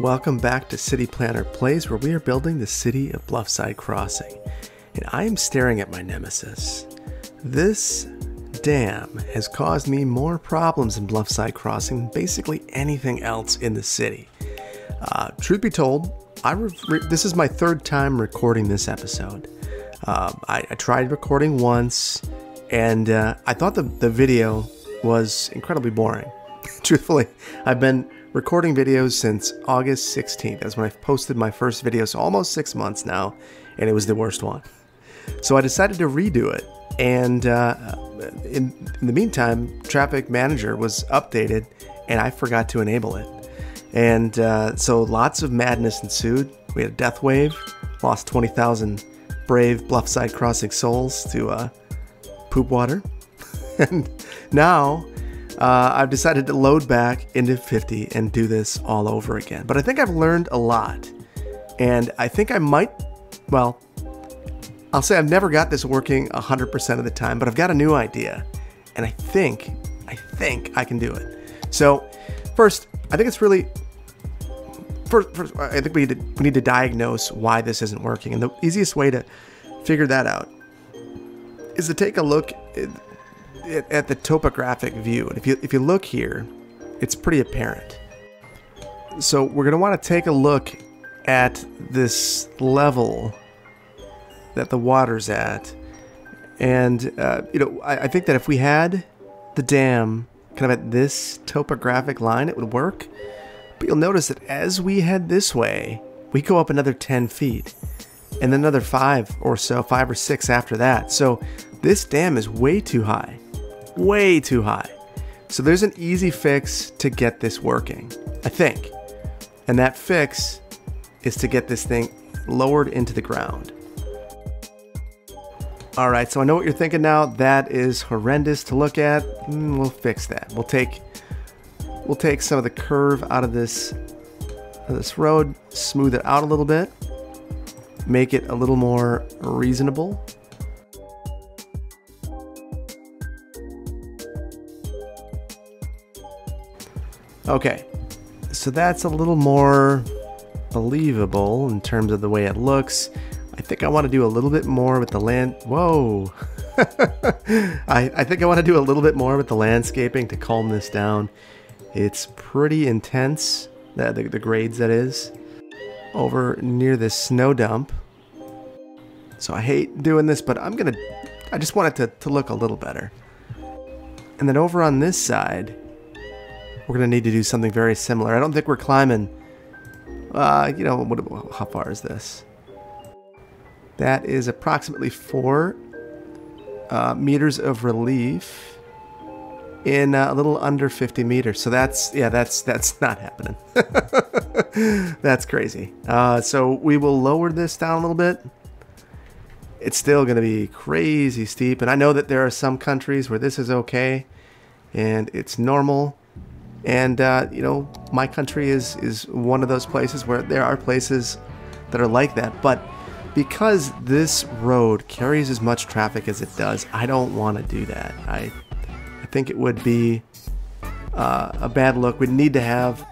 welcome back to City Planner Plays, where we are building the city of Bluffside Crossing. And I am staring at my nemesis. This dam has caused me more problems in Bluffside Crossing than basically anything else in the city. Truth be told, this is my third time recording this episode. I tried recording once, and I thought the video was incredibly boring. Truthfully, I've been recording videos since August 16th. That's when I posted my first video, so almost 6 months now, and it was the worst one. So I decided to redo it, and in the meantime, Traffic Manager was updated, and I forgot to enable it. And so lots of madness ensued. We had a death wave, lost 20,000 brave Bluffside Crossing souls to poop water, and now I've decided to load back into 50 and do this all over again. But I think I've learned a lot, and I think I might, well, I'll say I've never got this working 100% of the time, but I've got a new idea, and I think I can do it. So first, I think it's really, first I think we need to diagnose why this isn't working, and the easiest way to figure that out is to take a look at the topographic view. And if you look here, it's pretty apparent. So we're going to want to take a look at this level that the water's at. And, I think that if we had the dam kind of at this topographic line, it would work. But you'll notice that as we head this way, we go up another 10 feet. And then another 5 or 6 after that. So this dam is way too high. Way too high. So there's an easy fix to get this working, I think. And that fix is to get this thing lowered into the ground. Alright, so I know what you're thinking now. That is horrendous to look at. We'll fix that. We'll take some of the curve out of this road, smooth it out a little bit, make it a little more reasonable. Okay, so that's a little more believable in terms of the way it looks. I think I want to do a little bit more with the land. Whoa! I think I want to do a little bit more with the landscaping to calm this down. It's pretty intense, the grades that is, over near this snow dump. So I hate doing this, but I just want it to look a little better. And then over on this side, we're going to need to do something very similar. I don't think we're climbing, how far is this? That is approximately 4 meters of relief in a little under 50 meters. So that's not happening. That's crazy. So we will lower this down a little bit. It's still going to be crazy steep. And I know that there are some countries where this is okay and it's normal. And, my country is one of those places where there are places that are like that. But because this road carries as much traffic as it does, I don't want to do that. I think it would be a bad look. We'd need to have,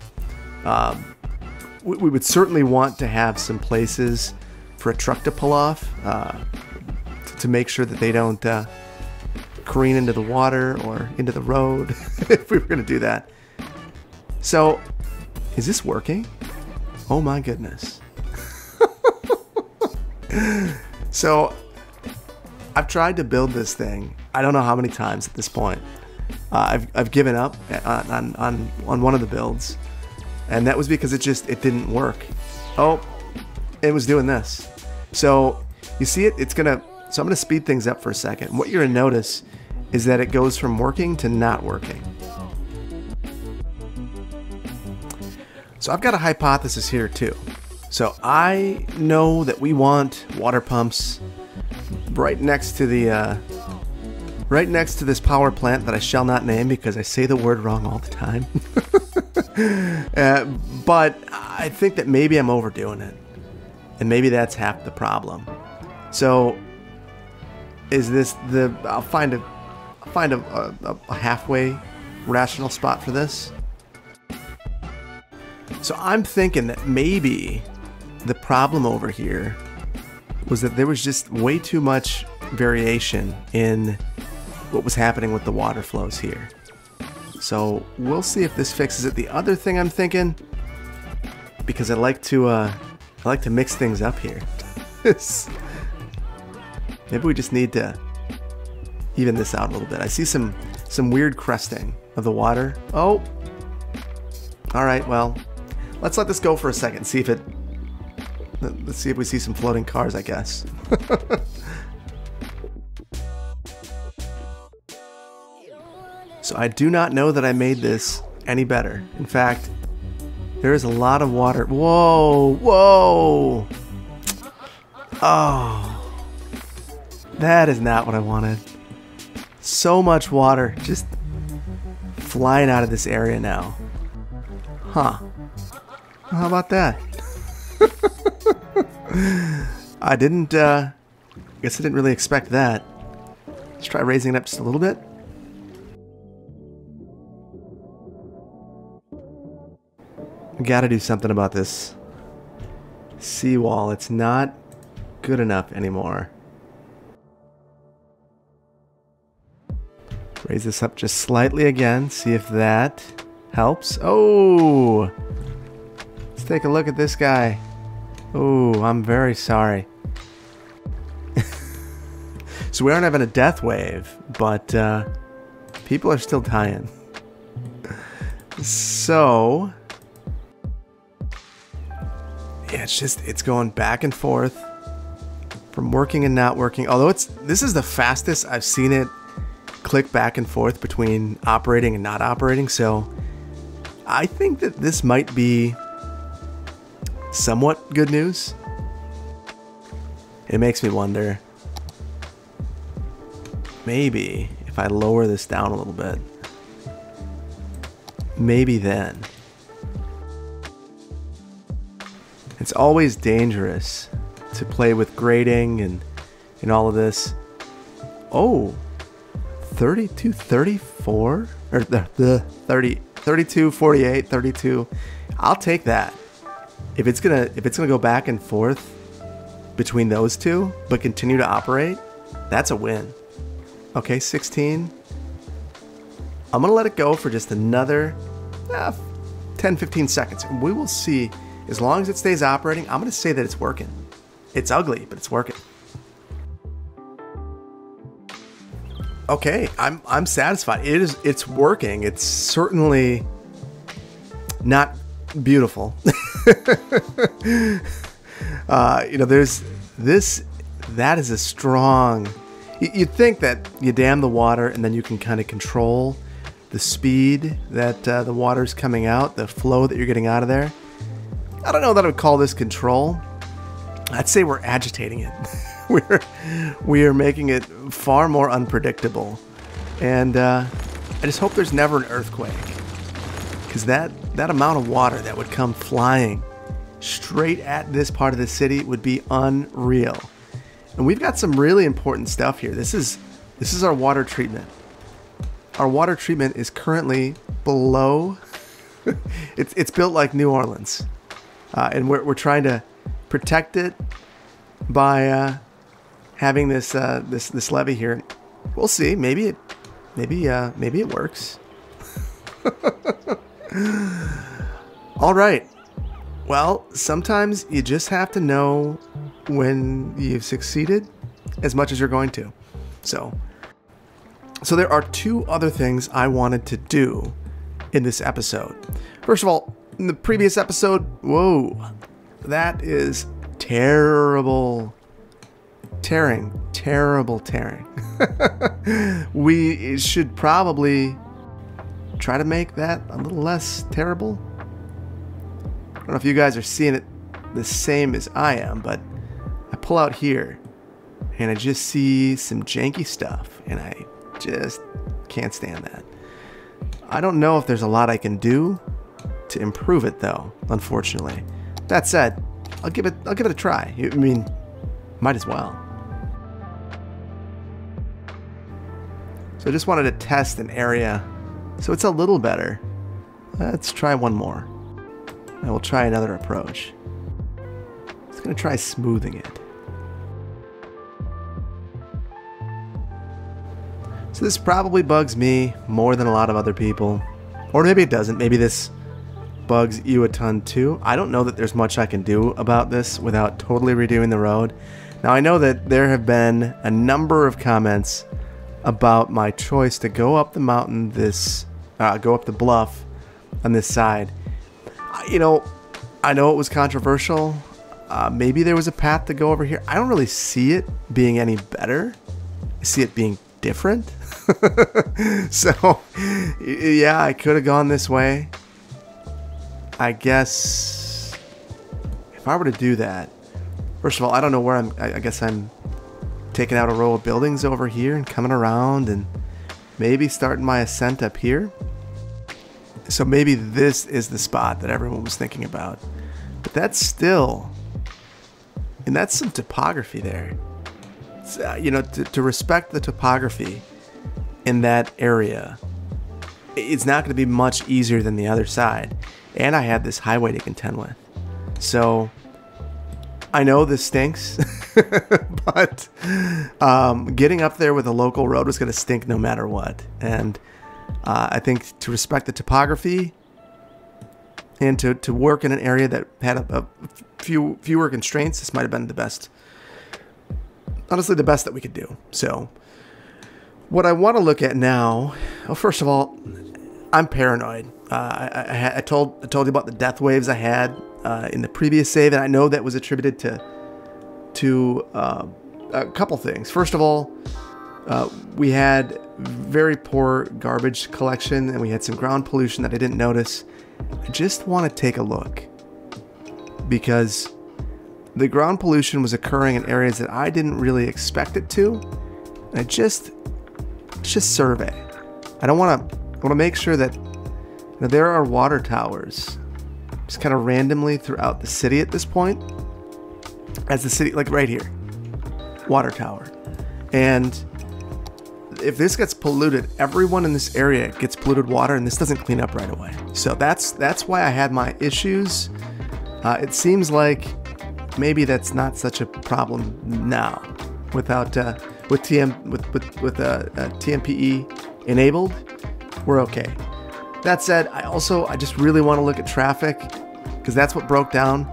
we would certainly want to have some places for a truck to pull off to make sure that they don't careen into the water or into the road if we were going to do that. So, is this working? Oh my goodness. So, I've tried to build this thing, I don't know how many times at this point. I've given up on one of the builds, and that was because it didn't work. Oh, it was doing this. So, you see it? So I'm going to speed things up for a second. What you're going to notice is that it goes from working to not working. So I've got a hypothesis here too. So I know that we want water pumps right next to this power plant that I shall not name because I say the word wrong all the time. But I think that maybe I'm overdoing it, and maybe that's half the problem. So is this I'll find a halfway rational spot for this. So I'm thinking that maybe the problem over here was that there was just way too much variation in what was happening with the water flows here. So we'll see if this fixes it. The other thing I'm thinking, because I like to mix things up here. Maybe we just need to even this out a little bit. I see some weird cresting of the water. Oh, all right. Well, let's let this go for a second. See if it. Let's see if we see some floating cars, I guess. So I do not know that I made this any better. In fact, there is a lot of water. Whoa, whoa. Oh, that is not what I wanted. So much water just flying out of this area now. Huh. How about that? I guess I didn't really expect that. Let's try raising it up just a little bit. I gotta do something about this seawall. It's not good enough anymore. Raise this up just slightly again. See if that helps. Oh! Let's take a look at this guy. Oh, I'm very sorry. So we aren't having a death wave, but people are still dying. So yeah, it's going back and forth from working and not working. Although this is the fastest I've seen it click back and forth between operating and not operating. So I think that this might be somewhat good news. It makes me wonder, maybe if I lower this down a little bit, maybe then. It's always dangerous to play with grading and all of this. Oh, 32, 34? Or the 30, 32, 48, 32. I'll take that. If it's gonna go back and forth between those two, but continue to operate, that's a win. Okay, 16. I'm gonna let it go for just another 10, 15 seconds. And we will see. As long as it stays operating, I'm gonna say that it's working. It's ugly, but it's working. Okay, I'm satisfied. It's working. It's certainly not beautiful. You know, there's this. That is a strong. You'd think that you dam the water and then you can kind of control the speed that the water's coming out, the flow that you're getting out of there. I don't know that I would call this control. I'd say we're agitating it. we are making it far more unpredictable. And I just hope there's never an earthquake. Because that amount of water that would come flying straight at this part of the city would be unreal. And we've got some really important stuff here. This is our water treatment. Our water treatment is currently below. It's built like New Orleans. And we're trying to protect it by having this levee here. We'll see. Maybe it works. All right. Well, sometimes you just have to know when you've succeeded as much as you're going to. So there are two other things I wanted to do in this episode. First of all, in the previous episode, whoa, that is terrible terrible tearing. We should probably try to make that a little less terrible. I don't know if you guys are seeing it the same as I am, but I pull out here and I just see some janky stuff and I just can't stand that. I don't know if there's a lot I can do to improve it though, unfortunately. That said, I'll give it a try. I mean, might as well. So I just wanted to test an area so it's a little better. Let's try one more. I will try another approach. Just gonna try smoothing it. So this probably bugs me more than a lot of other people. Or maybe it doesn't. Maybe this bugs you a ton too. I don't know that there's much I can do about this without totally redoing the road. Now I know that there have been a number of comments about my choice to go up the mountain go up the bluff on this side. You know, I know it was controversial. Maybe there was a path to go over here. I don't really see it being any better. I see it being different. So, yeah, I could have gone this way. I guess if I were to do that, first of all, I don't know where I guess I'm taking out a row of buildings over here and coming around and maybe starting my ascent up here. So maybe this is the spot that everyone was thinking about. But that's still, and that's some topography there. You know, to respect the topography in that area, it's not going to be much easier than the other side. And I have this highway to contend with. So I know this stinks, but getting up there with a local road was going to stink no matter what. And I think to respect the topography and to work in an area that had a fewer constraints, this might have been the best. Honestly, the best that we could do. So what I want to look at now, well, first of all, I'm paranoid. I told you about the death waves I had in the previous save, and I know that was attributed to a couple things. First of all, we had very poor garbage collection, and we had some ground pollution that I didn't notice. I just want to take a look, because the ground pollution was occurring in areas that I didn't really expect it to. And just survey. I want to make sure that there are water towers just kind of randomly throughout the city at this point. As the city, like right here, water tower. And if this gets polluted, everyone in this area gets polluted water, and this doesn't clean up right away. So that's why I had my issues. It seems like maybe that's not such a problem now, without with TMPE enabled, we're okay. That said, I just really want to look at traffic, because that's what broke down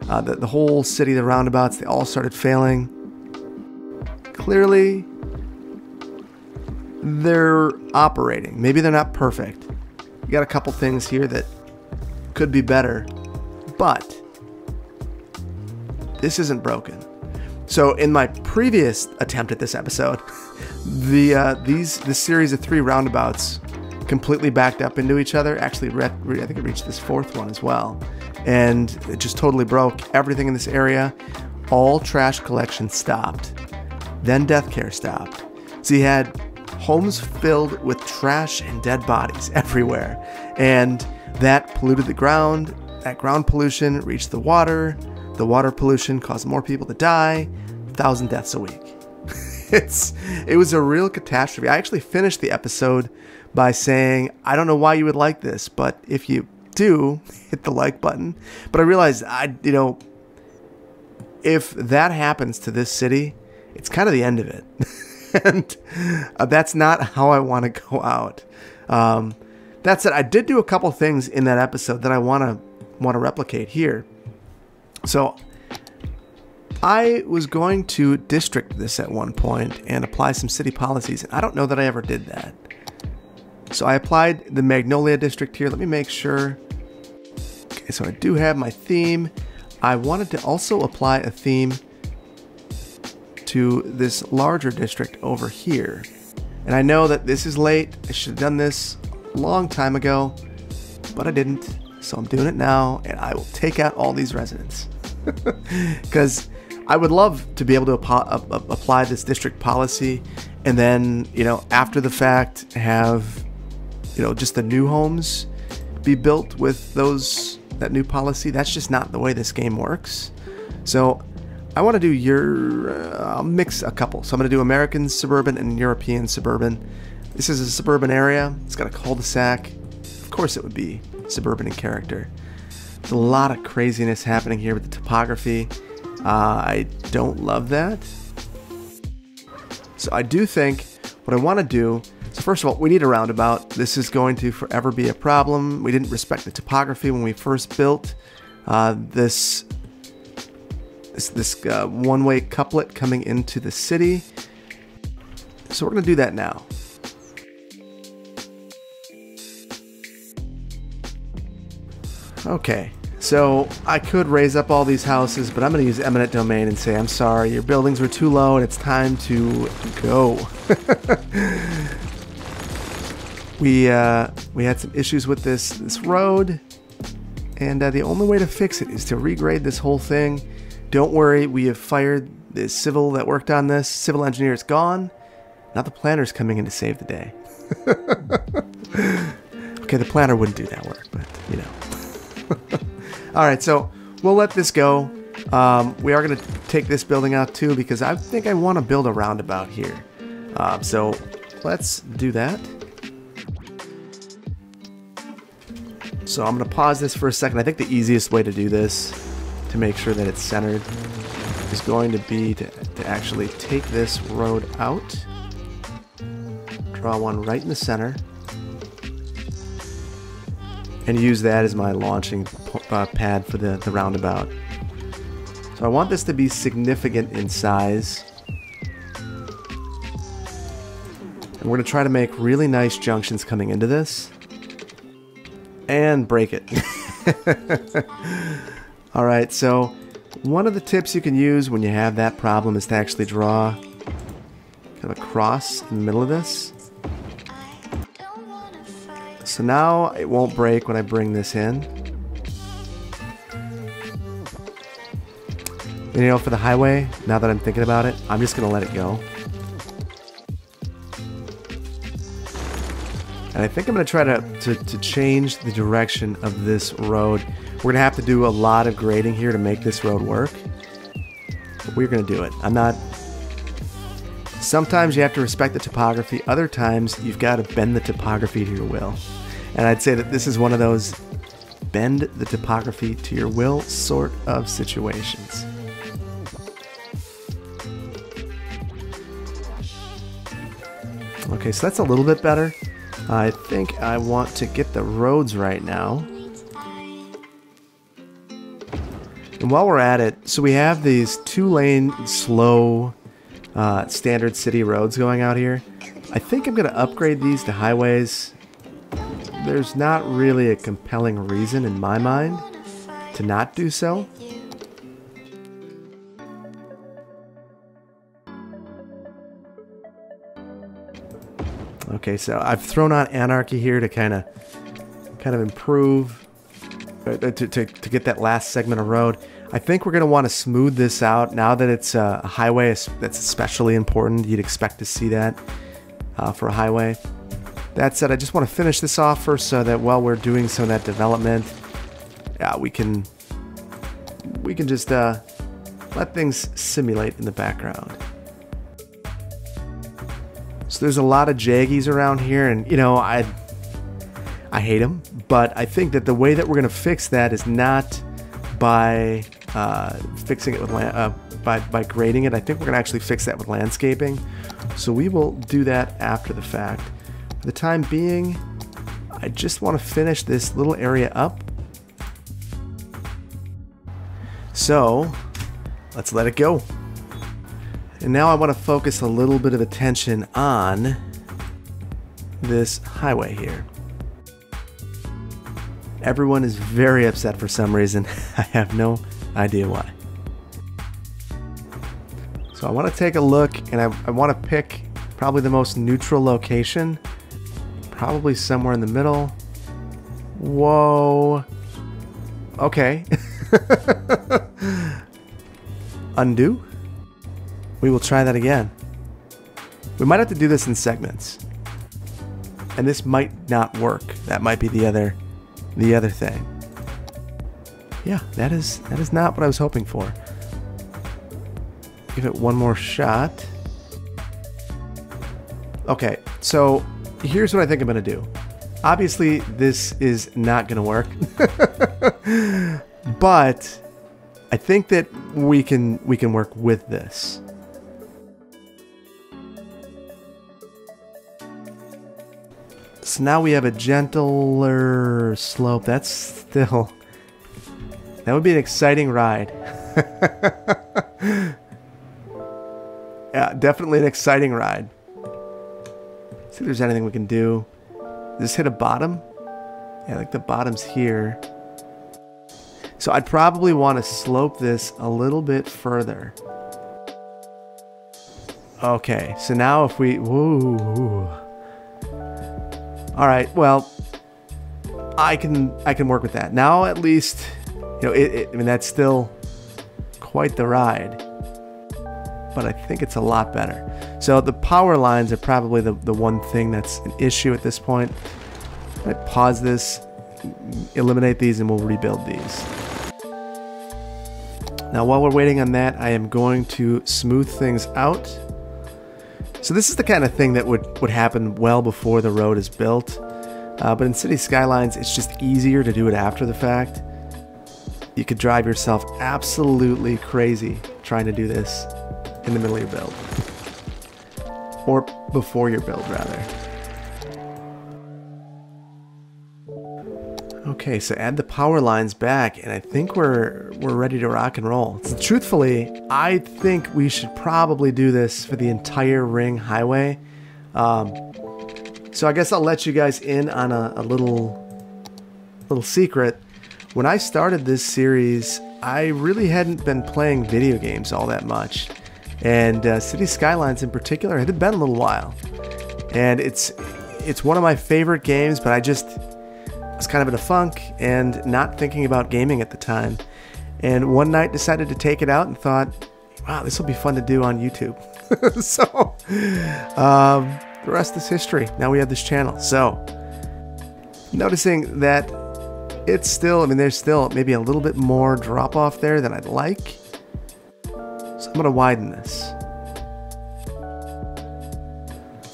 the whole city. The roundabouts, they all started failing. Clearly, they're operating. Maybe they're not perfect. You got a couple things here that could be better, but this isn't broken. So in my previous attempt at this episode, this series of 3 roundabouts completely backed up into each other. Actually, I think it reached this 4th one as well, and it just totally broke everything in this area. All trash collection stopped. Then death care stopped. So you had homes filled with trash and dead bodies everywhere, and that polluted the ground. That ground pollution reached the water. The water pollution caused more people to die. 1,000 deaths a week. It was a real catastrophe. I actually finished the episode by saying, I don't know why you would like this, but if you do, hit the like button. But I realized, if that happens to this city, it's kind of the end of it. And that's not how I want to go out. That said, I did do a couple things in that episode that I want to replicate here. So I was going to district this at one point and apply some city policies, and I don't know that I ever did that. So I applied the Magnolia district here. Let me make sure. Okay, so I do have my theme. I wanted to also apply a theme to this larger district over here. And I know that this is late. I should have done this a long time ago, but I didn't. So I'm doing it now, and I will take out all these residents. Because I would love to be able to apply this district policy, and then, after the fact, have, just the new homes be built with that new policy. That's just not the way this game works. So I want to do I'll mix a couple. So I'm going to do American suburban and European suburban. This is a suburban area. It's got a cul-de-sac. Of course it would be suburban in character. There's a lot of craziness happening here with the topography. I don't love that. So I do think what I want to do, so first of all, we need a roundabout. This is going to forever be a problem. We didn't respect the topography when we first built this one-way couplet coming into the city. So we're going to do that now. Okay, so I could raise up all these houses, but I'm going to use eminent domain and say, I'm sorry, your buildings were too low and it's time to go. We had some issues with this road, and the only way to fix it is to regrade this whole thing. Don't worry, we have fired the civil that worked on this. Civil engineer is gone. Now the planner's coming in to save the day. Okay, the planner wouldn't do that work, but you know. Alright, so we'll let this go. We are going to take this building out too because I think I want to build a roundabout here. So let's do that. So I'm going to pause this for a second. I think the easiest way to do this, to make sure that it's centered, is going to be to actually take this road out. Draw one right in the center. And use that as my launching pad for the roundabout. So I want this to be significant in size. And we're going to try to make really nice junctions coming into this. And break it. Alright, so one of the tips you can use when you have that problem is to actually draw kind of a cross in the middle of this. So now it won't break when I bring this in. You know, for the highway, now that I'm thinking about it, I'm just going to let it go. And I think I'm going to try to change the direction of this road. We're going to have to do a lot of grading here to make this road work. But we're going to do it. I'm not... Sometimes you have to respect the topography. Other times you've got to bend the topography to your will. And I'd say that this is one of those bend the topography to your will sort of situations. Okay, so that's a little bit better. I think I want to get the roads right now. And while we're at it, so we have these 2-lane slow standard city roads going out here. I think I'm going to upgrade these to highways. There's not really a compelling reason in my mind to not do so. Okay, so I've thrown on anarchy here to kind of improve, to get that last segment of road. I think we're going to want to smooth this out now that it's a highway. That's especially important. You'd expect to see that for a highway. That said, I just want to finish this off first so that while we're doing some of that development, we can just let things simulate in the background. So there's a lot of jaggies around here, and you know, I hate them, but I think that the way that we're going to fix that is not by fixing it with by grading it. I think we're going to actually fix that with landscaping. So we will do that after the fact. For the time being, I just want to finish this little area up. So let's let it go. And now I want to focus a little bit of attention on this highway here. Everyone is very upset for some reason. I have no idea why. So I want to take a look, and I want to pick probably the most neutral location. Probably somewhere in the middle. Whoa. Okay. Undo. We will try that again. We might have to do this in segments. And this might not work. That might be the other thing. Yeah, that is not what I was hoping for. Give it one more shot. Okay, so here's what I think I'm going to do. Obviously, this is not going to work. But I think that we can work with this. So now we have a gentler slope. That would be an exciting ride. Yeah, definitely an exciting ride. See if there's anything we can do. Just hit a bottom. Yeah, I think the bottom's here. So I'd probably want to slope this a little bit further. Okay, so now if we... Woo. Alright, well, I can work with that. Now at least, you know, I mean, that's still quite the ride. But I think it's a lot better. So the power lines are probably the one thing that's an issue at this point. I pause this, eliminate these, and we'll rebuild these. Now while we're waiting on that, I am going to smooth things out. So this is the kind of thing that would happen well before the road is built. But in City Skylines, it's just easier to do it after the fact. You could drive yourself absolutely crazy trying to do this in the middle of your build. Or before your build, rather. Okay, so add the power lines back, and I think we're ready to rock and roll. So truthfully, I think we should probably do this for the entire ring highway. So I guess I'll let you guys in on a little secret. When I started this series, I really hadn't been playing video games all that much. And City Skylines in particular, it had been a little while. And it's one of my favorite games, but I was kind of in a funk and not thinking about gaming at the time. And one night decided to take it out and thought, wow, this will be fun to do on YouTube. So the rest is history. Now we have this channel. So noticing that it's still, I mean, there's still maybe a little bit more drop off there than I'd like. So I'm going to widen this.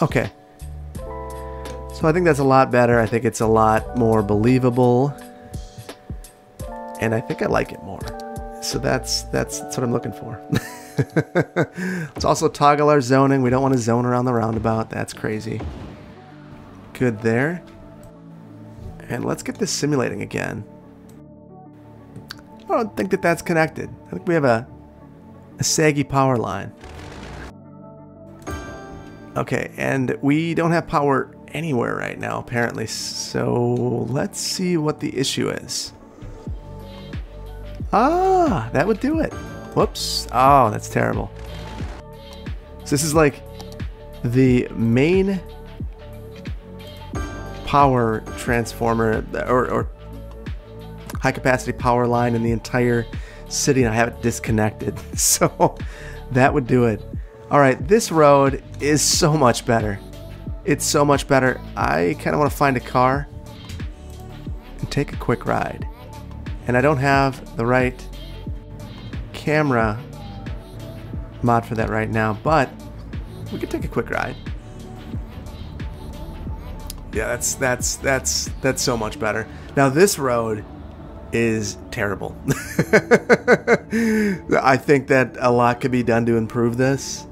Okay. So I think that's a lot better. I think it's a lot more believable. And I think I like it more. So that's what I'm looking for. Let's also toggle our zoning. We don't want to zone around the roundabout. That's crazy. Good there. And let's get this simulating again. I don't think that that's connected. I think we have a saggy power line. Okay, and we don't have power anywhere right now, apparently. So let's see what the issue is. Ah, that would do it. Whoops. Oh, that's terrible. So this is like the main power transformer or high capacity power line in the entire city, and I have it disconnected. So that would do it. All right, this road is so much better. It's so much better. I kind of want to find a car and take a quick ride. And I don't have the right camera mod for that right now, but we could take a quick ride. Yeah, that's so much better. Now this road is terrible. I think that a lot could be done to improve this.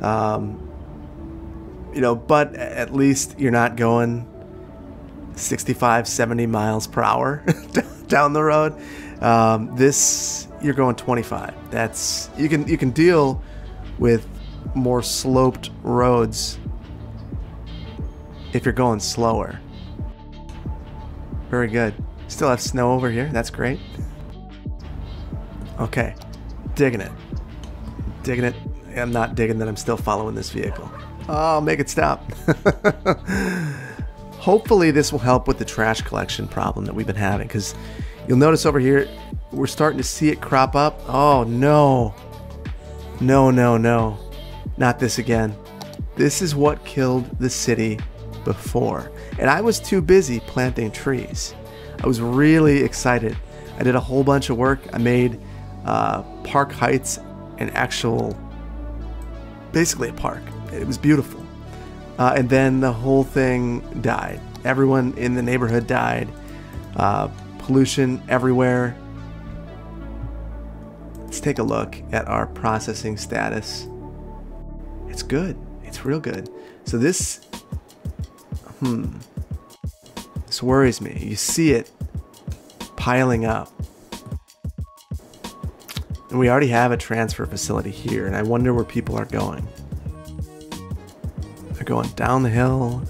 You know, but at least you're not going 65, 70 miles per hour down the road. This, you're going 25. That's, you can deal with more sloped roads if you're going slower. Very good. Still have snow over here. That's great. Okay. Digging it. Digging it. I'm not digging that I'm still following this vehicle. Oh, make it stop. Hopefully this will help with the trash collection problem that we've been having, because you'll notice over here we're starting to see it crop up. Oh no. No, no, no. Not this again. This is what killed the city before. And I was too busy planting trees. I was really excited. I did a whole bunch of work. I made Park Heights an actual, basically a park. It was beautiful. And then the whole thing died. Everyone in the neighborhood died. Pollution everywhere. Let's take a look at our processing status. It's good. It's real good. So this worries me. You see it piling up. And we already have a transfer facility here, and I wonder where people are going. They're going down the hill.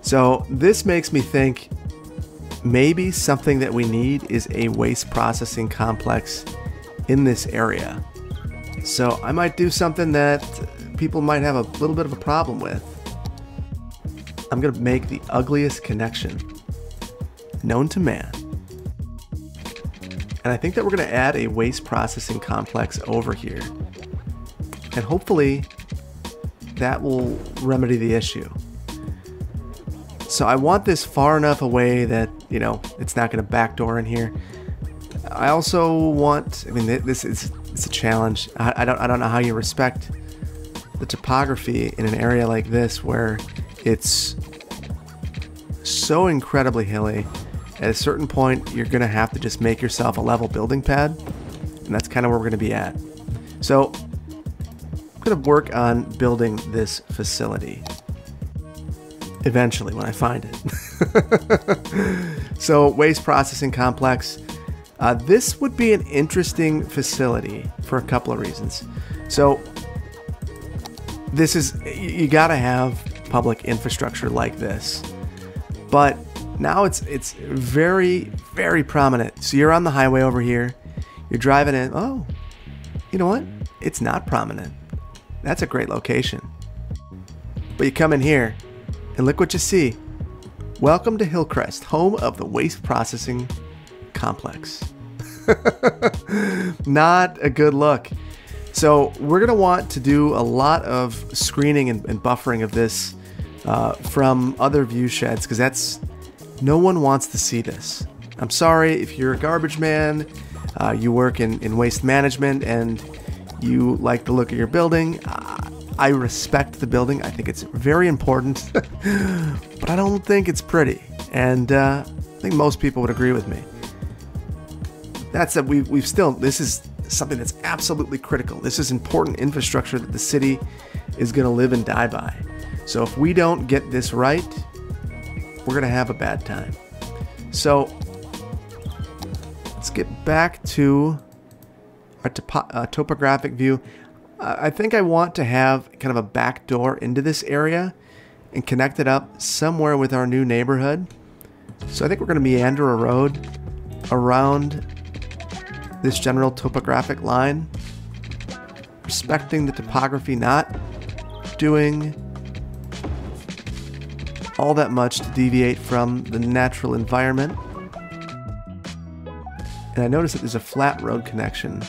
So this makes me think maybe something that we need is a waste processing complex in this area. So I might do something that people might have a little bit of a problem with. I'm going to make the ugliest connection known to man. And I think that we're going to add a waste processing complex over here. And hopefully that will remedy the issue. So I want this far enough away that, you know, it's not going to backdoor in here. I also want, I mean, it's a challenge. I don't know how you respect the topography in an area like this where it's so incredibly hilly. At a certain point, you're going to have to just make yourself a level building pad. And that's kind of where we're going to be at. So I'm going to work on building this facility. Eventually, when I find it. So, waste processing complex. This would be an interesting facility for a couple of reasons. So, this is, you gotta have public infrastructure like this. But now it's very, very prominent. So you're on the highway over here. You're driving in. Oh, you know what? It's not prominent. That's a great location. But you come in here. And look what you see. Welcome to Hillcrest, home of the waste processing complex. Not a good look. So we're going to want to do a lot of screening and buffering of this from other view sheds, because no one wants to see this. I'm sorry if you're a garbage man, you work in waste management, and you like the look of your building. I respect the building. I think it's very important, but I don't think it's pretty. And I think most people would agree with me. That said, this is something that's absolutely critical. This is important infrastructure that the city is going to live and die by. So if we don't get this right, we're going to have a bad time. So let's get back to our topographic view. I think I want to have kind of a back door into this area and connect it up somewhere with our new neighborhood. So I think we're going to meander a road around this general topographic line, respecting the topography, not doing all that much to deviate from the natural environment. And I noticed that there's a flat road connection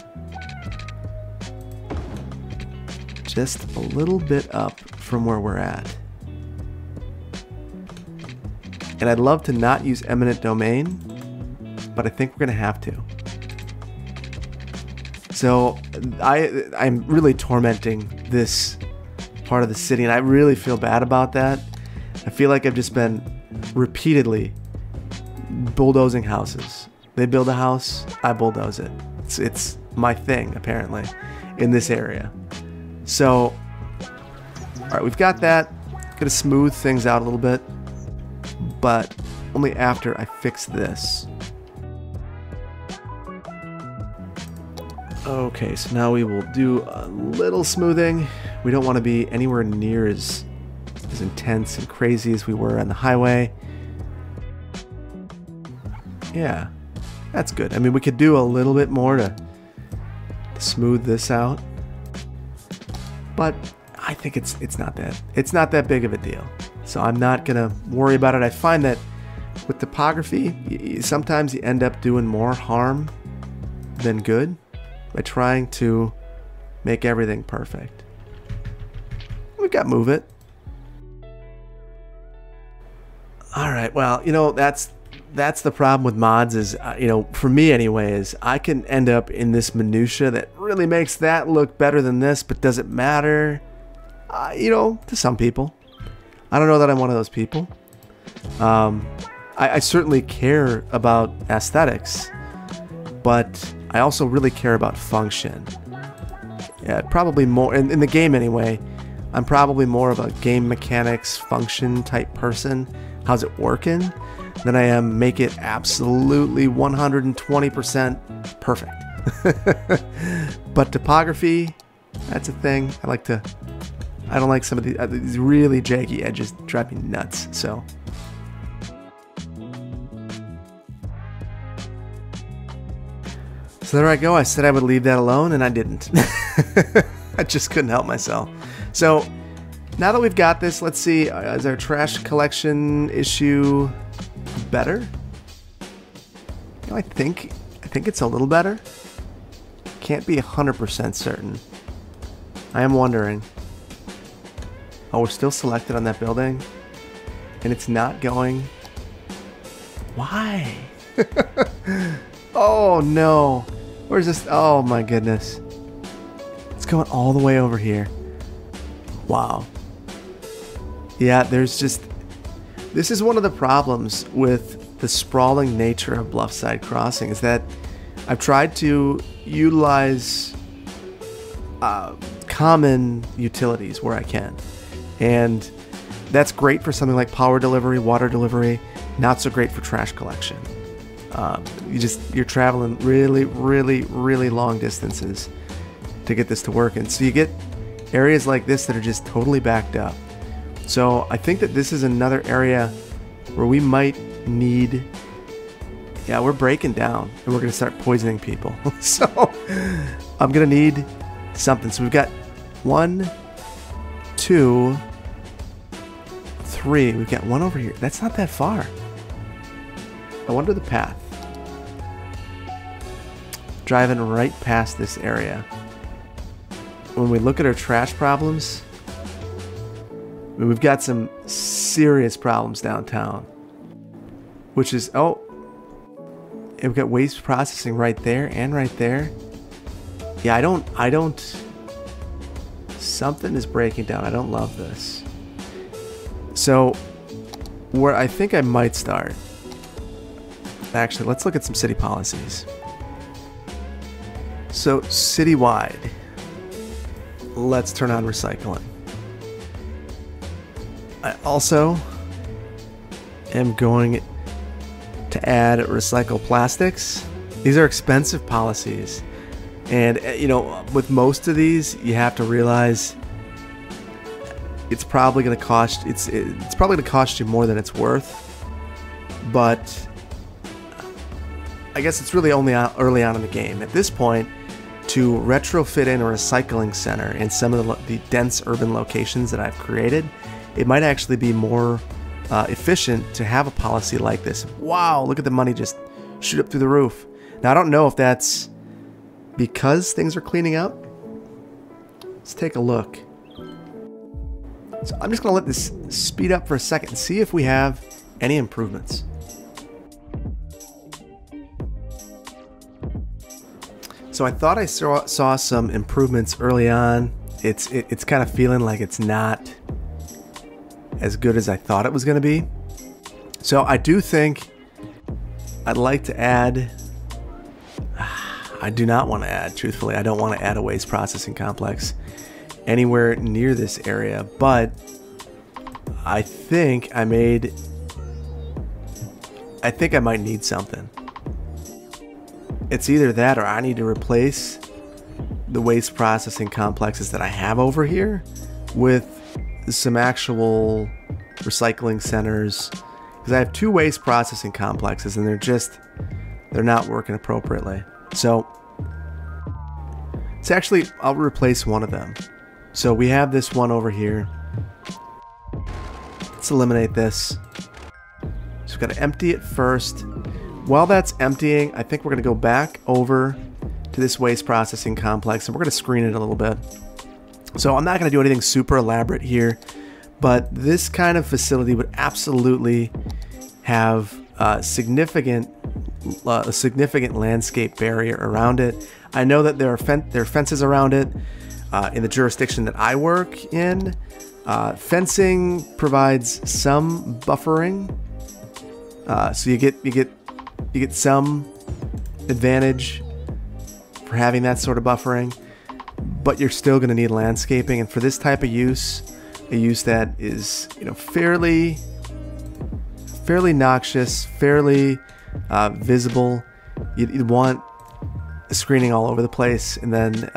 just a little bit up from where we're at. And I'd love to not use eminent domain, but I think we're going to have to. So I'm really tormenting this part of the city, and I really feel bad about that. I feel like I've just been repeatedly bulldozing houses. They build a house, I bulldoze it. It's my thing, apparently, in this area. So, all right, we've got that. Gonna smooth things out a little bit, but only after I fix this. Okay, so now we will do a little smoothing. We don't want to be anywhere near as intense and crazy as we were on the highway. Yeah, that's good. I mean, we could do a little bit more to smooth this out. But I think it's not that big of a deal. So I'm not gonna worry about it. I find that with topography, sometimes you end up doing more harm than good by trying to make everything perfect. We've got move it. All right. Well, you know, that's the problem with mods is, you know, for me anyway, is I can end up in this minutia that really makes that look better than this, but does it matter? You know, to some people. I don't know that I'm one of those people. I certainly care about aesthetics, but I also really care about function. Yeah, probably more in the game anyway. I'm probably more of a game mechanics function type person. How's it working? Than I am make it absolutely 120% perfect. But topography, that's a thing. I don't like some of these really jaggy edges, drive me nuts. So there I go. I said I would leave that alone, and I didn't. I just couldn't help myself. So now that we've got this, let's see, is our trash collection issue better? You know, I think it's a little better. Can't be 100% certain. I am wondering. Oh, we're still selected on that building, and it's not going. Why? Oh no. Where's this? Oh my goodness. It's going all the way over here. Wow. Yeah, there's just... This is one of the problems with the sprawling nature of Bluffside Crossing, is that I've tried to utilize common utilities where I can. And that's great for something like power delivery, water delivery, not so great for trash collection. You're traveling really long distances to get this to work, and so you get areas like this that are just totally backed up. So I think that this is another area where we might need, yeah, we're breaking down and we're gonna start poisoning people. So I'm gonna need something. So we've got 1, 2, 3. We've got one over here. That's not that far. I wonder the path. Driving right past this area. When we look at our trash problems, I mean, we've got some serious problems downtown. Which is, oh, and we've got waste processing right there and right there. Yeah, I don't, something is breaking down. I don't love this. So, where I think I might start, actually, let's look at some city policies. So, citywide, let's turn on recycling. I also am going to add recycle plastics. These are expensive policies. And, you know, with most of these, you have to realize it's probably going to cost, it's probably going to cost you more than it's worth. But I guess it's really only early on in the game. At this point, to retrofit in a recycling center in some of the dense urban locations that I've created, it might actually be more efficient to have a policy like this. Wow, look at the money just shoot up through the roof. Now, I don't know if that's because things are cleaning up. Let's take a look. So I'm just going to let this speed up for a second and see if we have any improvements. So I thought I saw some improvements early on. It's kind of feeling like it's not as good as I thought it was going to be. So I do think I'd like to add... I do not want to add, truthfully, I don't want to add a waste processing complex anywhere near this area, but I think I might need something. It's either that or I need to replace the waste processing complexes that I have over here with some actual recycling centers, because I have 2 waste processing complexes and they're not working appropriately. So it's actually, I'll replace one of them. So we have this one over here. Let's eliminate this. So we've got to empty it first. While that's emptying, I think we're going to go back over to this waste processing complex and we're going to screen it a little bit. So I'm not going to do anything super elaborate here, but this kind of facility would absolutely have a significant landscape barrier around it. I know that there are fences around it in the jurisdiction that I work in. Fencing provides some buffering, So you get some advantage for having that sort of buffering, but you're still going to need landscaping. And for this type of use, a use that is, you know, fairly noxious, fairly visible, you'd want a screening all over the place, and then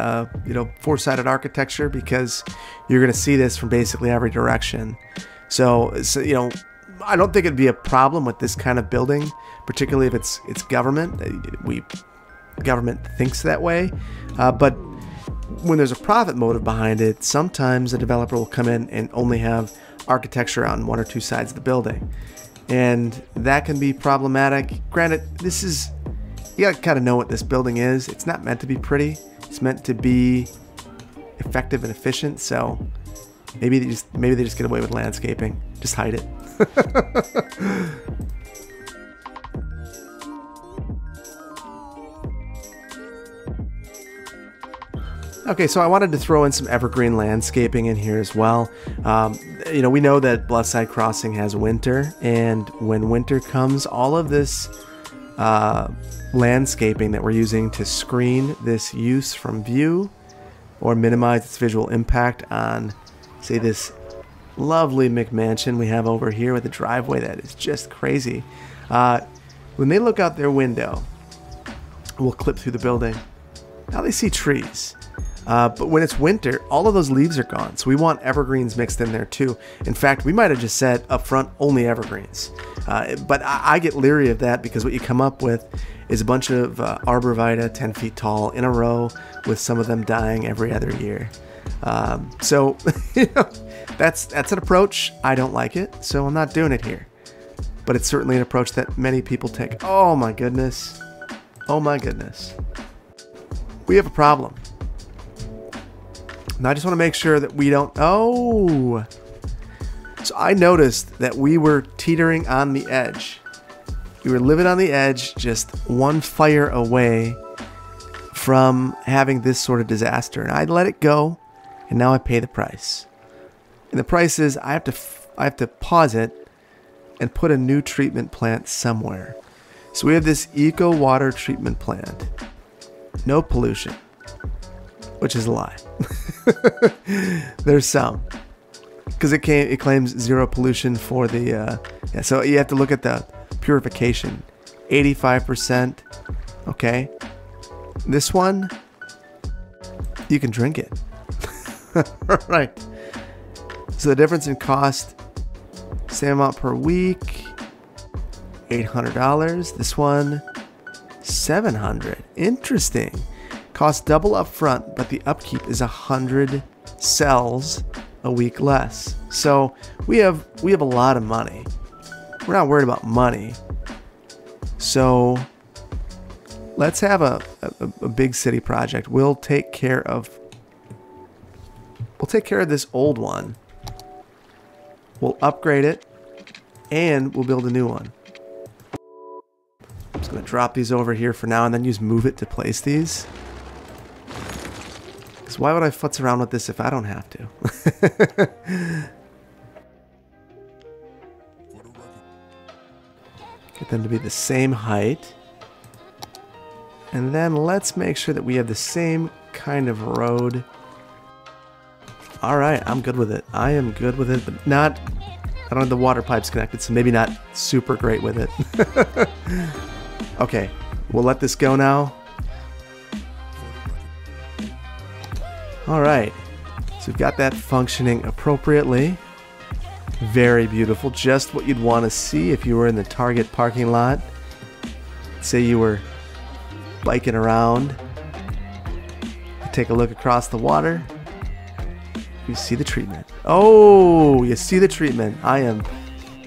you know, four-sided architecture, because you're going to see this from basically every direction. So you know, I don't think it'd be a problem with this kind of building, particularly if it's government. Government thinks that way, but when there's a profit motive behind it, sometimes a developer will come in and only have architecture on one or two sides of the building, and that can be problematic. Granted, this is, you gotta kind of know what this building is. It's not meant to be pretty. It's meant to be effective and efficient. So maybe they just get away with landscaping. Just hide it. Okay, so I wanted to throw in some evergreen landscaping in here as well. You know, we know that Bluffside Crossing has winter, and when winter comes, all of this landscaping that we're using to screen this use from view or minimize its visual impact on, say, this lovely McMansion we have over here with a driveway that is just crazy. When they look out their window, we'll clip through the building. Now they see trees. But when it's winter, all of those leaves are gone. So we want evergreens mixed in there too. In fact, we might have just said up front, only evergreens. But I get leery of that, because what you come up with is a bunch of arborvitae 10 feet tall in a row, with some of them dying every other year. So you know, that's an approach. I don't like it, so I'm not doing it here. But it's certainly an approach that many people take. Oh my goodness. Oh my goodness. We have a problem. Now I just want to make sure that we don't... Oh! So I noticed that we were teetering on the edge. We were living on the edge, just one fire away from having this sort of disaster. And I let it go, and now I pay the price. And the price is I have to pause it and put a new treatment plant somewhere. So we have this eco water treatment plant. No pollution. Which is a lie. There's some, because it claims zero pollution for the yeah, so you have to look at the purification. 85%. Okay, this one you can drink it. Right. So the difference in cost, same amount per week, $800. This one, $700. Interesting. Costs double up front, but the upkeep is 100 cells a week less. So we have a lot of money. We're not worried about money. So let's have a big city project. We'll take care of this old one. We'll upgrade it, and we'll build a new one. I'm just gonna drop these over here for now, and then use move it to place these. Because why would I futz around with this if I don't have to? Get them to be the same height. And then let's make sure that we have the same kind of road. Alright, I'm good with it. I am good with it, but not... I don't have the water pipes connected, so maybe not super great with it. Okay, we'll let this go now. Alright, so we've got that functioning appropriately. Very beautiful, just what you'd want to see if you were in the Target parking lot. Say you were biking around. Take a look across the water. You see the treatment. Oh, you see the treatment. I am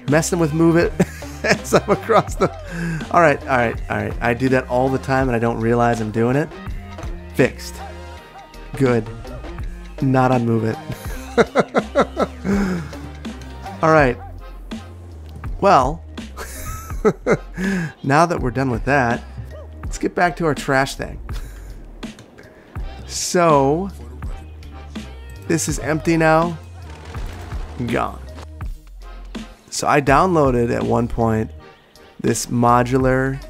messing with move it as I'm across the... Alright. I do that all the time and I don't realize I'm doing it. Fixed. Good. Not on move it. Alright. Well, now that we're done with that, let's get back to our trash thing. So, this is empty now. Gone. So I downloaded at one point this modular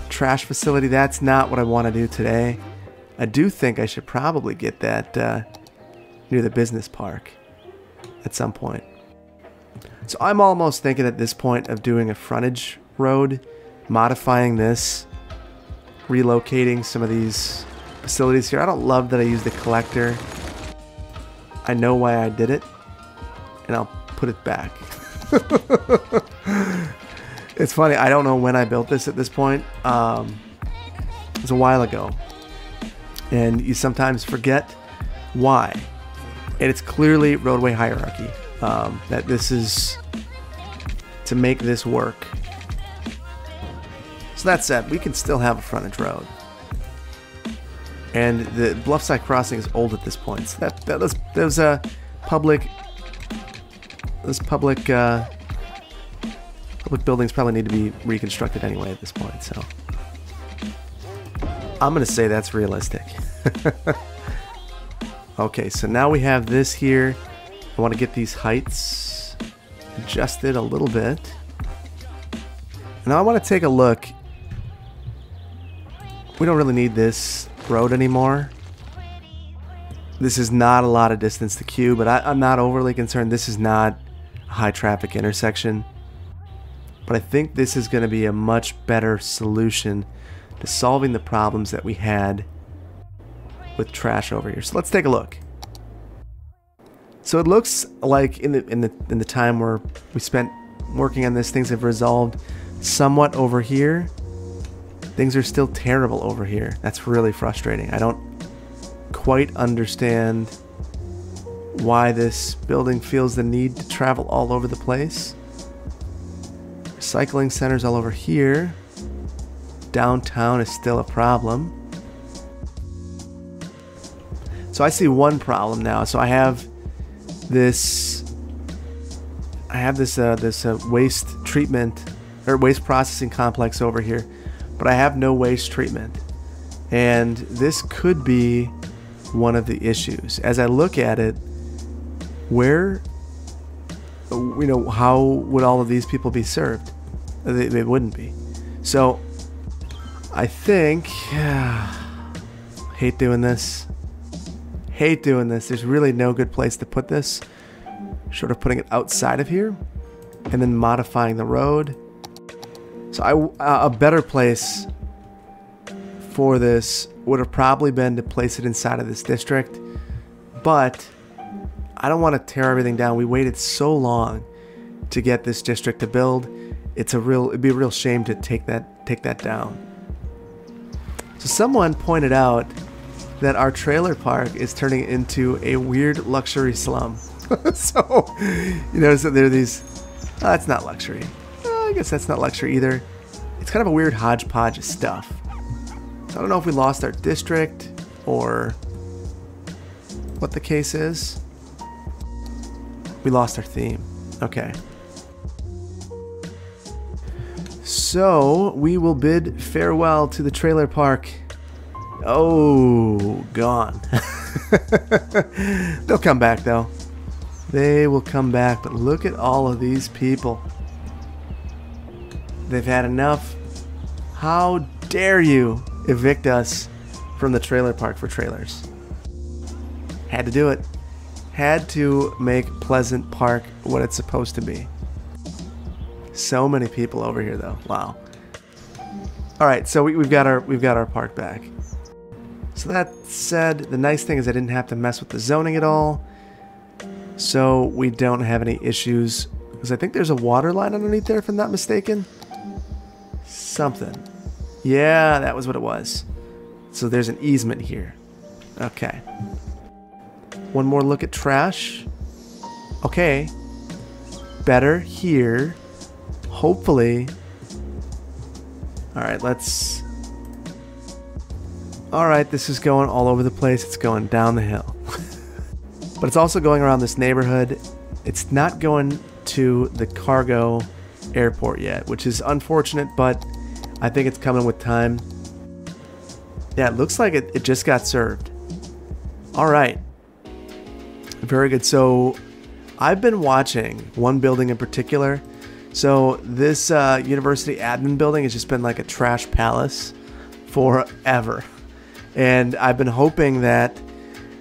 trash facility. That's not what I want to do today. I do think I should probably get that near the business park at some point. So I'm almost thinking at this point of doing a frontage road, modifying this, relocating some of these facilities here. I don't love that I used the collector. I know why I did it, and I'll put it back. It's funny, I don't know when I built this at this point. It was a while ago, and you sometimes forget why. And it's clearly roadway hierarchy, that this is to make this work. So that said, we can still have a frontage road. And the Bluffside Crossing is old at this point. So those public buildings probably need to be reconstructed anyway at this point. So I'm gonna say that's realistic. Okay, so now we have this here. I want to get these heights adjusted a little bit. Now I want to take a look. We don't really need this road anymore. This is not a lot of distance to Q, but I'm not overly concerned. This is not a high traffic intersection. But I think this is going to be a much better solution to solving the problems that we had with trash over here. So let's take a look. So it looks like in the time where we spent working on this, things have resolved somewhat over here. Things are still terrible over here. That's really frustrating. I don't quite understand why this building feels the need to travel all over the place. Recycling centers all over here. Downtown is still a problem. So I see one problem now. So I have this waste treatment or waste processing complex over here, but I have no waste treatment, and this could be one of the issues. As I look at it, where, you know, how would all of these people be served? They wouldn't be. So I think, hate doing this. Hate doing this. There's really no good place to put this, short of putting it outside of here and then modifying the road. So a better place for this would have probably been to place it inside of this district, but I don't want to tear everything down. We waited so long to get this district to build. It'd be a real shame to take that down. So someone pointed out that our trailer park is turning into a weird luxury slum. So you notice that there are these. Oh, that's not luxury. I guess that's not luxury either. It's kind of a weird hodgepodge of stuff. So I don't know if we lost our district or what the case is. We lost our theme. Okay. So we will bid farewell to the trailer park. Oh, gone. They'll come back though. They will come back, but look at all of these people. They've had enough. How dare you evict us from the trailer park for trailers? Had to do it. Had to make Pleasant Park what it's supposed to be. So many people over here though. Wow. All right, so we've got our park back. So that said, the nice thing is I didn't have to mess with the zoning at all. So we don't have any issues, because I think there's a water line underneath there if I'm not mistaken. Something. Yeah, that was what it was. So there's an easement here. Okay. One more look at trash. Okay. Better here. Hopefully. Alright, let's... Alright, this is going all over the place. It's going down the hill. But it's also going around this neighborhood. It's not going to the cargo airport yet, which is unfortunate, but I think it's coming with time. Yeah, it looks like it just got served. Alright. Very good. So I've been watching one building in particular So this university admin building has just been like a trash palace forever. And I've been hoping that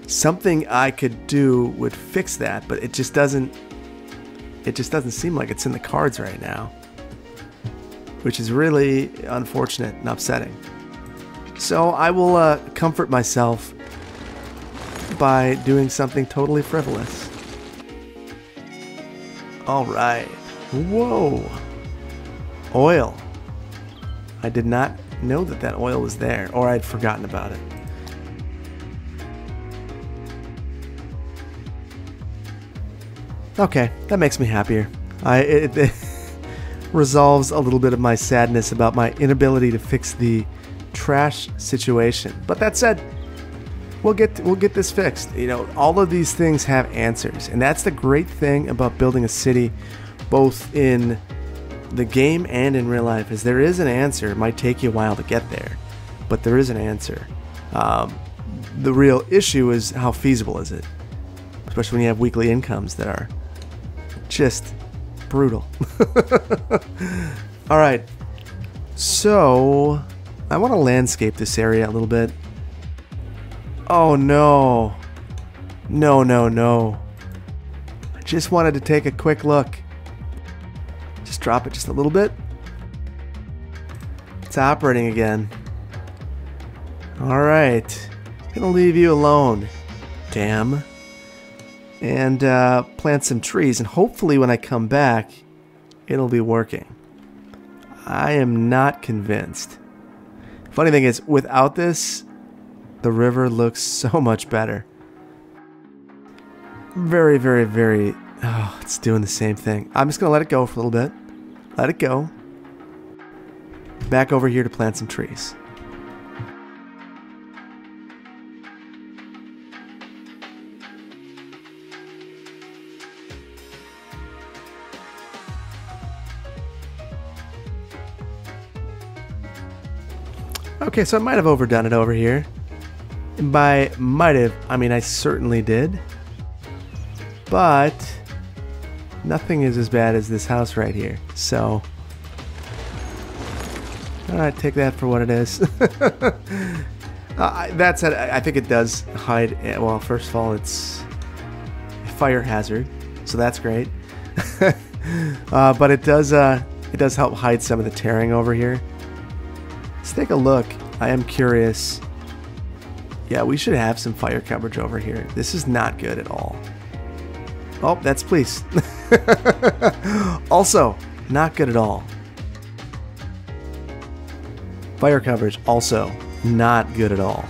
something I could do would fix that, but it just doesn't seem like it's in the cards right now, which is really unfortunate and upsetting. So I will comfort myself by doing something totally frivolous. All right. Whoa. Oil. I did not know that that oil was there, or I'd forgotten about it. Okay, that makes me happier. It resolves a little bit of my sadness about my inability to fix the trash situation. But that said, we'll get this fixed. You know, all of these things have answers, and that's the great thing about building a city, both in the game and in real life, is there is an answer. It might take you a while to get there, but there is an answer. The real issue is how feasible is it, especially when you have weekly incomes that are just brutal. All right, so I want to landscape this area a little bit. Oh no. No. I just wanted to take a quick look. Just drop it just a little bit. It's operating again. Alright. Gonna leave you alone. Damn. And plant some trees, and hopefully when I come back, it'll be working. I am not convinced. Funny thing is, without this, the river looks so much better. Very, very, very... Oh, it's doing the same thing. I'm just going to let it go for a little bit. Let it go. Back over here to plant some trees. Okay, so I might have overdone it over here. And by might have, I mean I certainly did. But nothing is as bad as this house right here. So, alright, take that for what it is. That said, I think it does hide, well, first of all, it's a fire hazard, so that's great. But it does help hide some of the tearing over here. Let's take a look. I am curious. Yeah, we should have some fire coverage over here. This is not good at all. Oh, that's police. Also, not good at all. Fire coverage, also not good at all.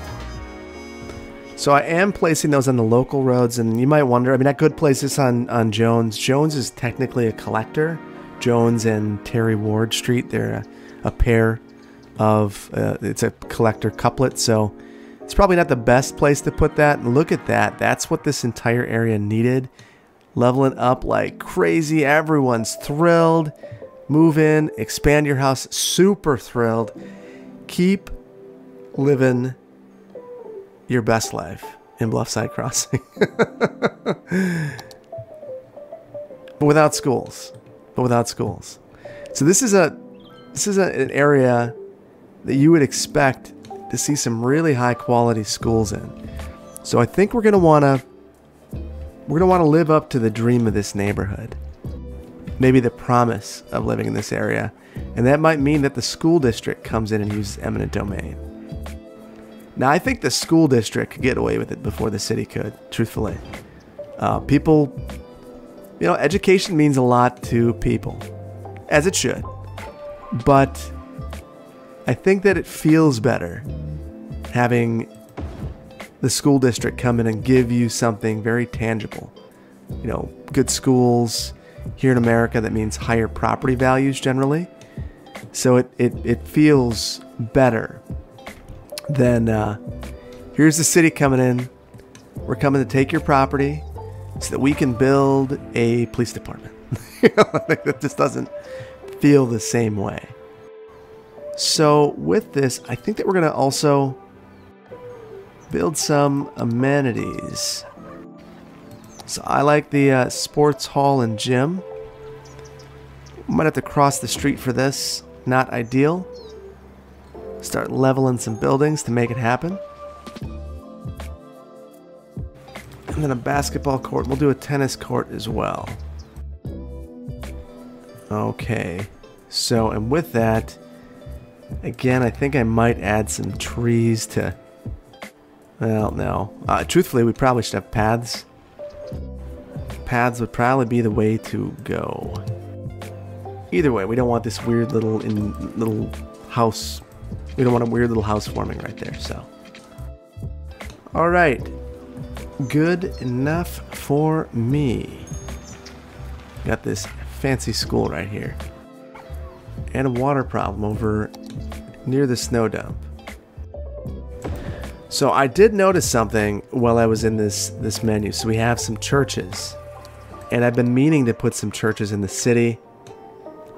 So I am placing those on the local roads, and you might wonder, I mean, I could place this on Jones. Jones is technically a collector. Jones and Terry Ward Street, they're a pair of, it's a collector couplet, so it's probably not the best place to put that. And look at that. That's what this entire area needed. Leveling up like crazy. Everyone's thrilled. Move in, expand your house. Super thrilled. Keep living your best life in Bluffside Crossing. But without schools. So this is an area that you would expect to see some really high quality schools in. So I think we're gonna wanna live up to the dream of this neighborhood. Maybe the promise of living in this area. And that might mean that the school district comes in and uses eminent domain. Now I think the school district could get away with it before the city could, truthfully. People, you know, education means a lot to people, as it should. But I think that it feels better having the school district come in and give you something very tangible. You know, good schools. Here in America, that means higher property values generally. So it feels better than, here's the city coming in. We're coming to take your property so that we can build a police department. You know, like that just doesn't feel the same way. So with this, I think that we're going to also build some amenities. So I like the sports hall and gym. Might have to cross the street for this. Not ideal. Start leveling some buildings to make it happen. And then a basketball court. We'll do a tennis court as well. Okay. So, and with that, again, I think I might add some trees to... Well, no. Truthfully, we probably should have paths. Paths would probably be the way to go. Either way, we don't want this weird little house. We don't want a weird little house forming right there, so. Alright. Good enough for me. Got this fancy school right here. And a water problem over near the snow dump. So I did notice something while I was in this menu. So we have some churches. And I've been meaning to put some churches in the city.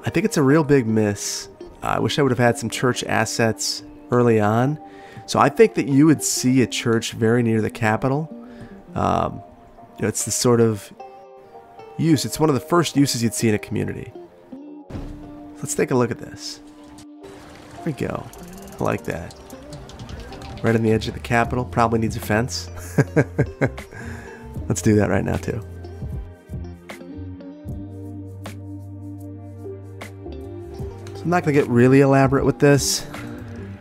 I think it's a real big miss. I wish I would have had some church assets early on. So I think that you would see a church very near the capital. It's the sort of use. It's one of the first uses you'd see in a community. Let's take a look at this. There we go. I like that. Right on the edge of the capital. Probably needs a fence. Let's do that right now too. So I'm not going to get really elaborate with this.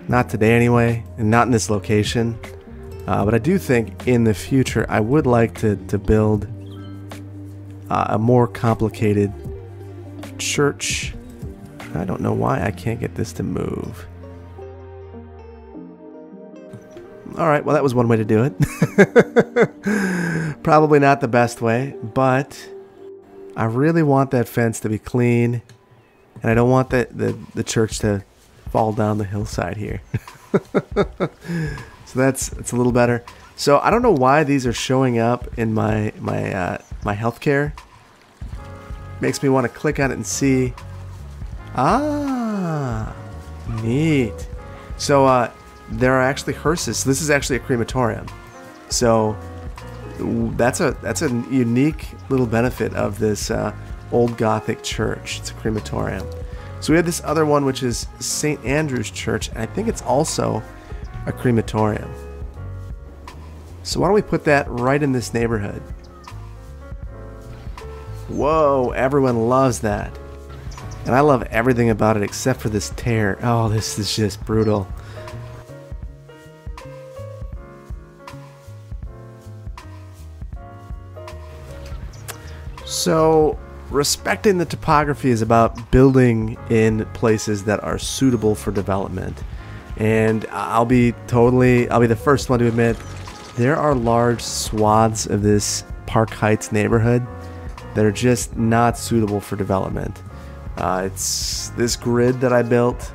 Not today anyway. And not in this location. But I do think in the future I would like to build a more complicated church. I don't know why I can't get this to move. Alright, well that was one way to do it. Probably not the best way, but I really want that fence to be clean. And I don't want the church to fall down the hillside here. So that's a little better. So I don't know why these are showing up in my healthcare. Makes me want to click on it and see. Ah, neat. So there are actually hearses. So this is actually a crematorium. So that's a unique little benefit of this old Gothic church. It's a crematorium. So we have this other one, which is St. Andrew's Church. And I think it's also a crematorium. So why don't we put that right in this neighborhood? Whoa, everyone loves that. And I love everything about it except for this tear. Oh, this is just brutal. So, respecting the topography is about building in places that are suitable for development. And I'll be the first one to admit, there are large swaths of this Park Heights neighborhood that are just not suitable for development. It's this grid that I built,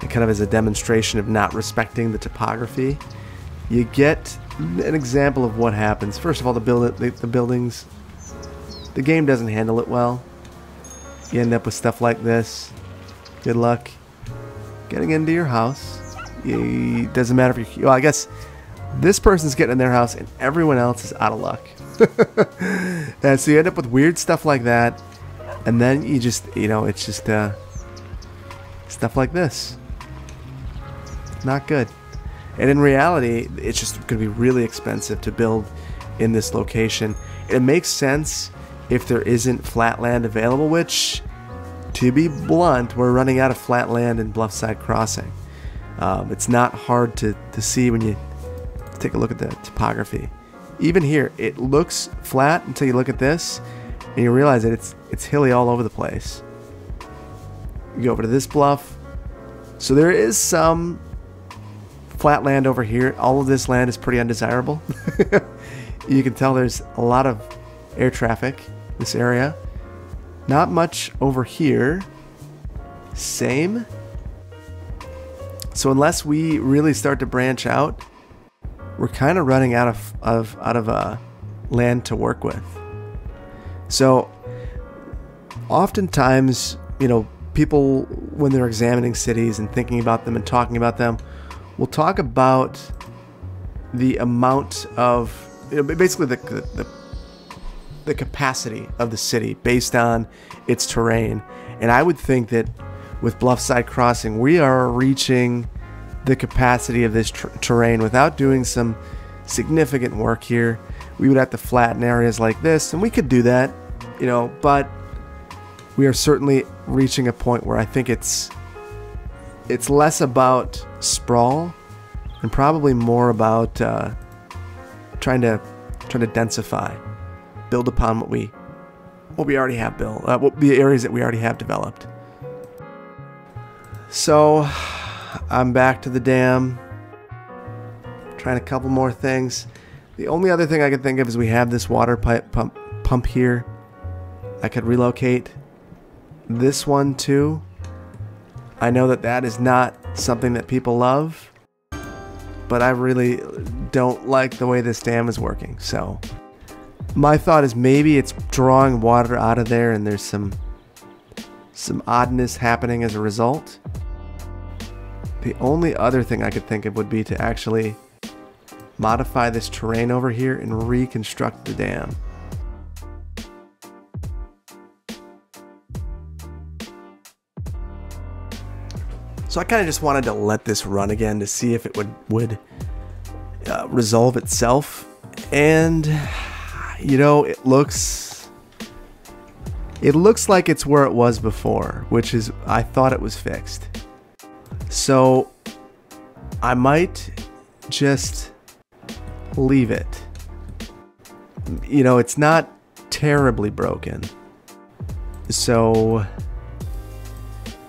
it kind of is a demonstration of not respecting the topography. You get an example of what happens. First of all, the buildings, the game doesn't handle it well. You end up with stuff like this. Good luck getting into your house. It doesn't matter if you... Well, I guess this person's getting in their house and everyone else is out of luck. And so you end up with weird stuff like that. And then you just, it's just stuff like this. Not good. And in reality, it's just going to be really expensive to build in this location. It makes sense if there isn't flat land available, which, to be blunt, we're running out of flat land in Bluffside Crossing. It's not hard to see when you take a look at the topography. Even here, it looks flat until you look at this, and you realize that it's hilly all over the place. You go over to this bluff. So there is some flat land over here. All of this land is pretty undesirable. You can tell there's a lot of air traffic in this area. Not much over here. Same. So unless we really start to branch out, we're kind of running out of land to work with. So oftentimes, people, when they're examining cities and thinking about them and talking about them, will talk about the amount of, basically the capacity of the city based on its terrain. And I would think that with Bluffside Crossing, we are reaching the capacity of this terrain without doing some significant work here. We would have to flatten areas like this, and we could do that, you know, but we are certainly reaching a point where I think it's less about sprawl and probably more about trying to densify, build upon what we already have built, the areas that we already have developed. So I'm back to the dam, trying a couple more things. The only other thing I could think of is we have this water pump here. I could relocate this one too. I know that that is not something that people love, but I really don't like the way this dam is working. So my thought is maybe it's drawing water out of there and there's some oddness happening as a result. The only other thing I could think of would be to actually modify this terrain over here and reconstruct the dam. So I kind of just wanted to let this run again to see if it would resolve itself. And you know, it looks like it's where it was before, which is, I thought it was fixed. So I might just leave it. You know, it's not terribly broken. So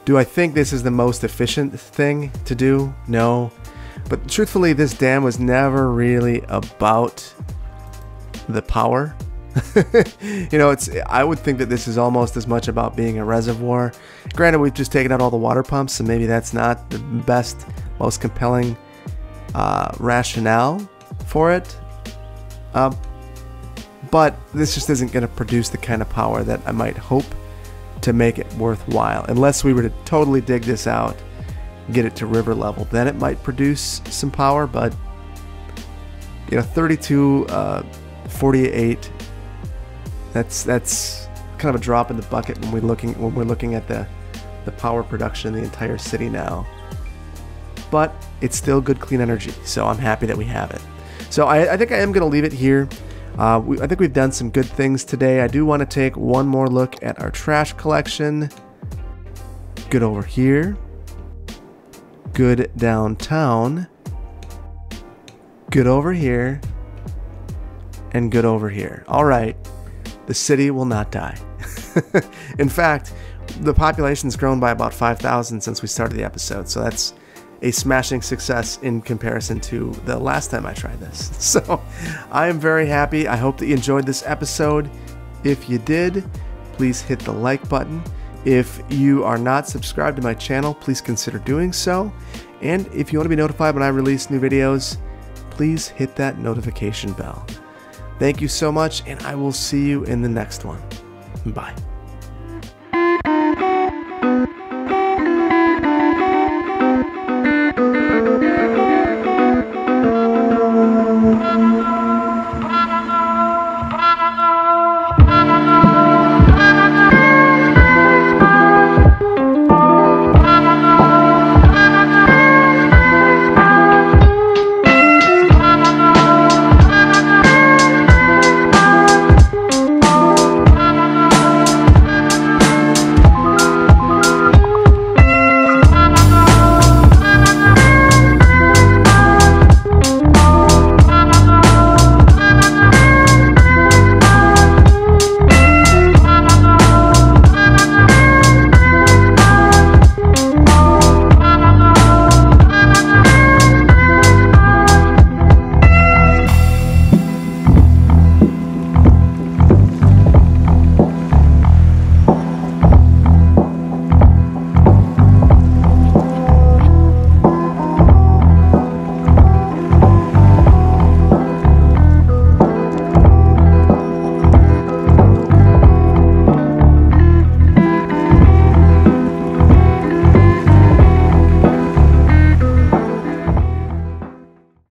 do I think this is the most efficient thing to do? No. But truthfully, this dam was never really about the power. You know, I would think that this is almost as much about being a reservoir. Granted, we've just taken out all the water pumps, so maybe that's not the best, most compelling rationale for it. But this just isn't going to produce the kind of power that I might hope to make it worthwhile. Unless we were to totally dig this out, get it to river level, then it might produce some power. But you know, 32, 48. That's kind of a drop in the bucket when we're looking at the power production in the entire city now. But it's still good, clean energy, so I'm happy that we have it. So I think I am going to leave it here. I think we've done some good things today. I do want to take one more look at our trash collection. Good over here. Good downtown. Good over here. And good over here. All right. The city will not die. In fact, the population's grown by about 5,000 since we started the episode, so that's a smashing success in comparison to the last time I tried this. So I am very happy. I hope that you enjoyed this episode. If you did, please hit the like button. If you are not subscribed to my channel, please consider doing so. And if you want to be notified when I release new videos, please hit that notification bell. Thank you so much, and I will see you in the next one. Bye.